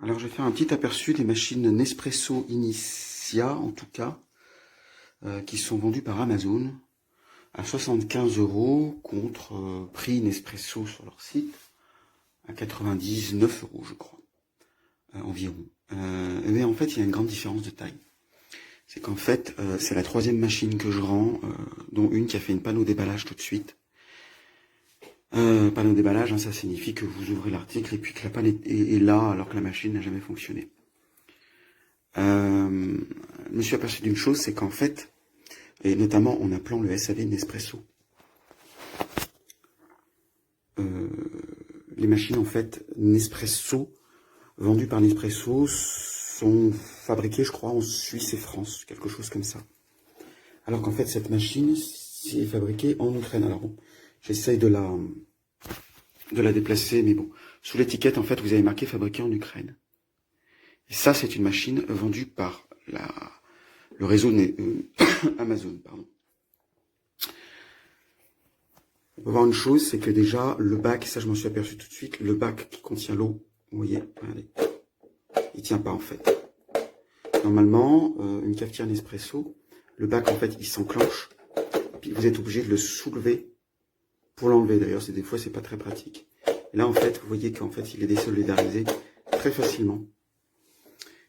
Alors, je vais faire un petit aperçu des machines Nespresso Initia, en tout cas, qui sont vendues par Amazon à 75 € contre prix Nespresso sur leur site à 99 € je crois, environ. Mais en fait, il y a une grande différence de taille. C'est qu'en fait, c'est la troisième machine que je rends, dont une qui a fait une panneau déballage tout de suite. Panneau déballage, hein, ça signifie que vous ouvrez l'article et puis que la panne est là alors que la machine n'a jamais fonctionné. Je me suis aperçu d'une chose, c'est qu'en fait, et notamment en appelant le SAV Nespresso, les machines en fait Nespresso, vendues par Nespresso, sont fabriquées je crois en Suisse et France, quelque chose comme ça. Alors qu'en fait cette machine c'est fabriquée en Ukraine. Alors bon, j'essaye de la déplacer, mais bon, sous l'étiquette en fait vous avez marqué fabriquée en Ukraine. Et ça c'est une machine vendue par le réseau Amazon, pardon. On peut voir une chose, c'est que déjà, le bac, ça je m'en suis aperçu tout de suite, le bac qui contient l'eau, vous voyez, regardez, il tient pas en fait. Normalement, une cafetière Nespresso, le bac en fait, il s'enclenche, puis vous êtes obligé de le soulever pour l'enlever. D'ailleurs, des fois, c'est pas très pratique. Et là, en fait, vous voyez qu'en fait, il est désolidarisé très facilement.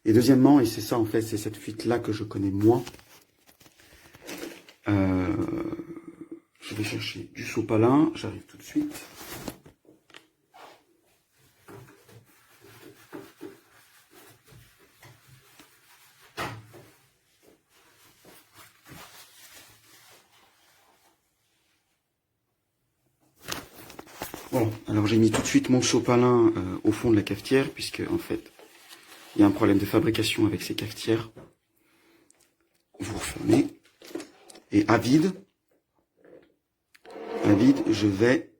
Et deuxièmement, et c'est ça en fait, c'est cette fuite-là que je connais moins, je vais chercher du sopalin, j'arrive tout de suite. Voilà, alors j'ai mis tout de suite mon sopalin au fond de la cafetière, puisque en fait, il y a un problème de fabrication avec ces cafetières. Vous refermez. Et à vide, je vais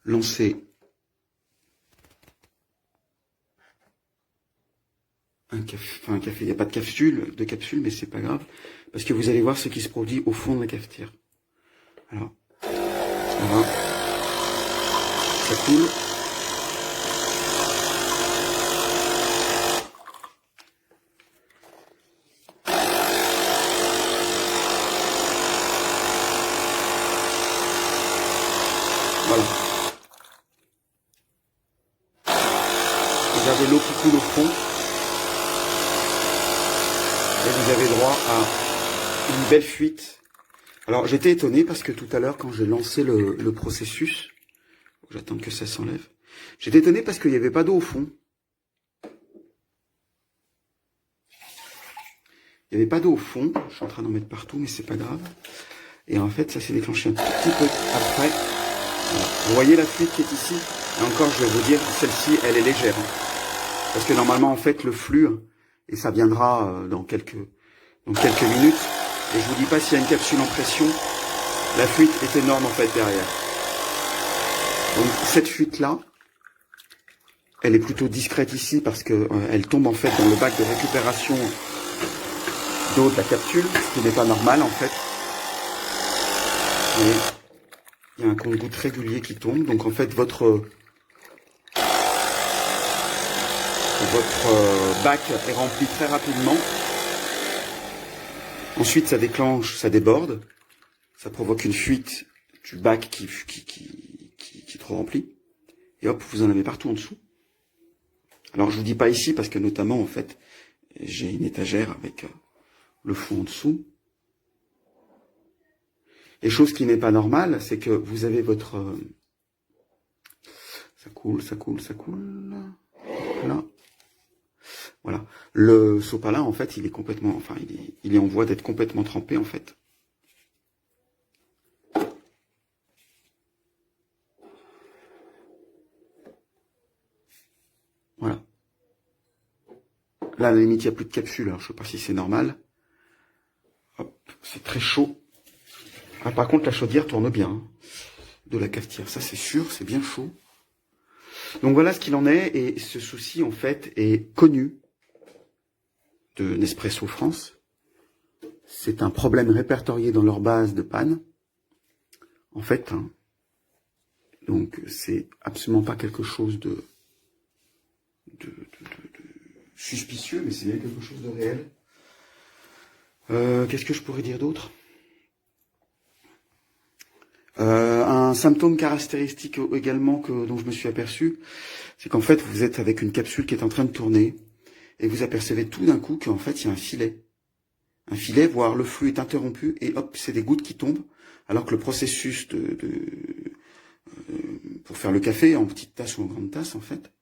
lancer un café, il n'y a pas de capsule, mais c'est pas grave, parce que vous allez voir ce qui se produit au fond de la cafetière. Alors, voilà, ça coule. Voilà. Regardez l'eau qui coule au fond. Et vous avez droit à une belle fuite. Alors j'étais étonné parce que tout à l'heure quand j'ai lancé le processus, j'attends que ça s'enlève, j'étais étonné parce qu'il n'y avait pas d'eau au fond. Il n'y avait pas d'eau au fond, je suis en train d'en mettre partout mais c'est pas grave. Et en fait ça s'est déclenché un tout petit peu après. Voilà. Vous voyez la fuite qui est ici? Et encore je vais vous dire, celle-ci elle est légère. Parce que normalement en fait le flux, et ça viendra dans quelques minutes, et je vous dis pas s'il y a une capsule en pression, la fuite est énorme en fait derrière. Donc cette fuite là, elle est plutôt discrète ici parce que elle tombe en fait dans le bac de récupération d'eau de la capsule, ce qui n'est pas normal en fait. Et il y a un compte-gouttes régulier qui tombe, donc en fait votre bac est rempli très rapidement. Ensuite, ça déclenche, ça déborde, ça provoque une fuite du bac qui est trop rempli. Et hop, vous en avez partout en dessous. Alors, je vous dis pas ici parce que notamment, en fait, j'ai une étagère avec le fond en dessous. Et chose qui n'est pas normale, c'est que vous avez votre... ça coule. Là. Voilà. Le sopalin, en fait, il est complètement... Enfin, il est en voie d'être complètement trempé, en fait. Voilà. Là, à la limite, il n'y a plus de capsule. Alors, je sais pas si c'est normal. Hop, c'est très chaud. Ah, par contre, la chaudière tourne bien. Hein, de la cafetière. Ça, c'est sûr, c'est bien chaud. Donc, voilà ce qu'il en est. Et ce souci, en fait, est connu de Nespresso France. C'est un problème répertorié dans leur base de panne. En fait, hein, donc c'est absolument pas quelque chose de suspicieux, mais c'est bien quelque chose de réel. Qu'est-ce que je pourrais dire d'autre? Un symptôme caractéristique également dont je me suis aperçu, c'est qu'en fait, vous êtes avec une capsule qui est en train de tourner, et vous apercevez tout d'un coup qu'en fait, il y a un filet. Un filet, voire le flux est interrompu, et hop, c'est des gouttes qui tombent, alors que le processus pour faire le café en petite tasse ou en grande tasse, en fait,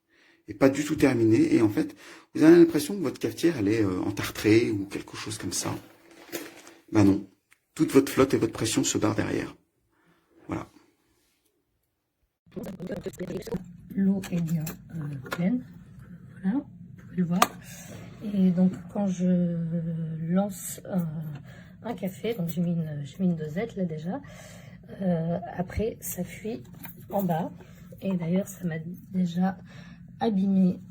est pas du tout terminé, et en fait, vous avez l'impression que votre cafetière, elle est entartrée, ou quelque chose comme ça. Ben non. Toute votre flotte et votre pression se barrent derrière. Voilà. L'eau est bien pleine, voilà, vous pouvez le voir. Et donc quand je lance un café, donc j'ai mis une dosette là déjà, après ça fuit en bas. Et d'ailleurs ça m'a déjà abîmé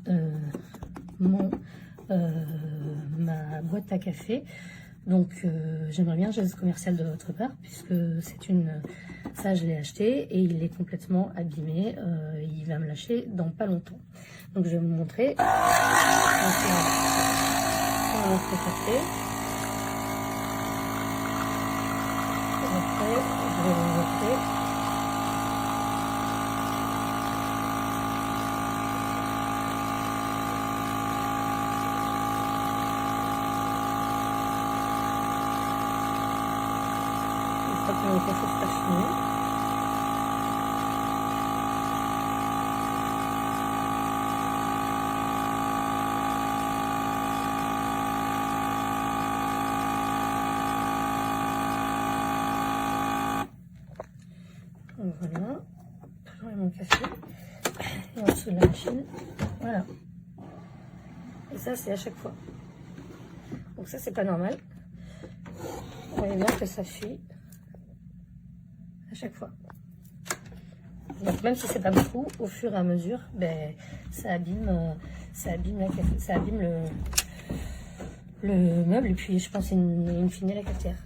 ma boîte à café. Donc j'aimerais bien un geste commercial de votre part, puisque ça je l'ai acheté et il est complètement abîmé. Il va me lâcher dans pas longtemps. Donc je vais vous montrer. On lance le café. Et après je vais vous montrer. Le café sera fini. Donc voilà, toujours mon café. Et en dessous de la machine, voilà. Et ça, c'est à chaque fois. Donc ça, c'est pas normal. Vous voyez bien que ça fuit à chaque fois. Donc même si c'est pas beaucoup, au fur et à mesure, ben, ça abîme le meuble et puis je pense in fine la cafetière.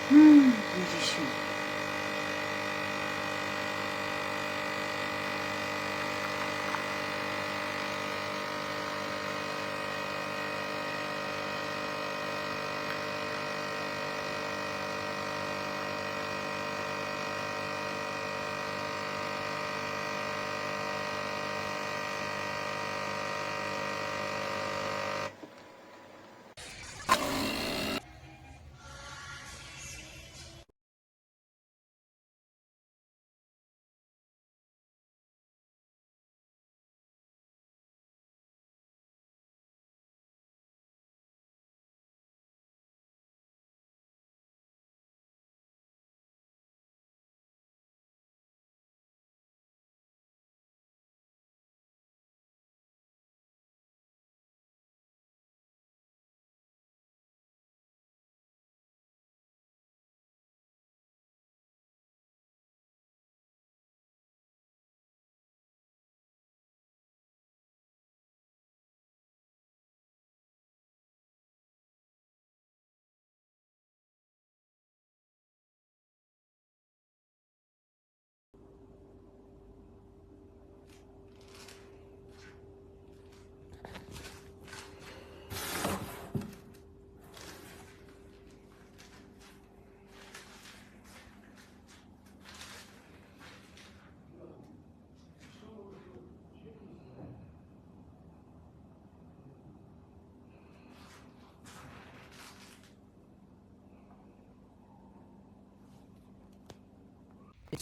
J'ai chaud.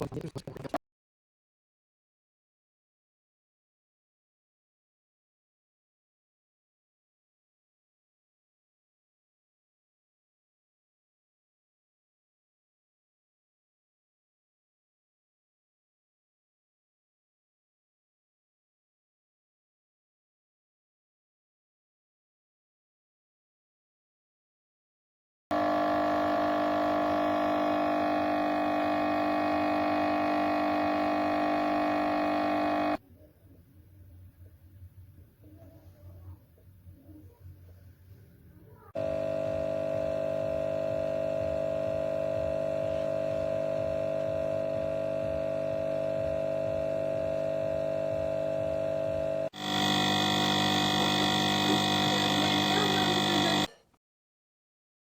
Excellent.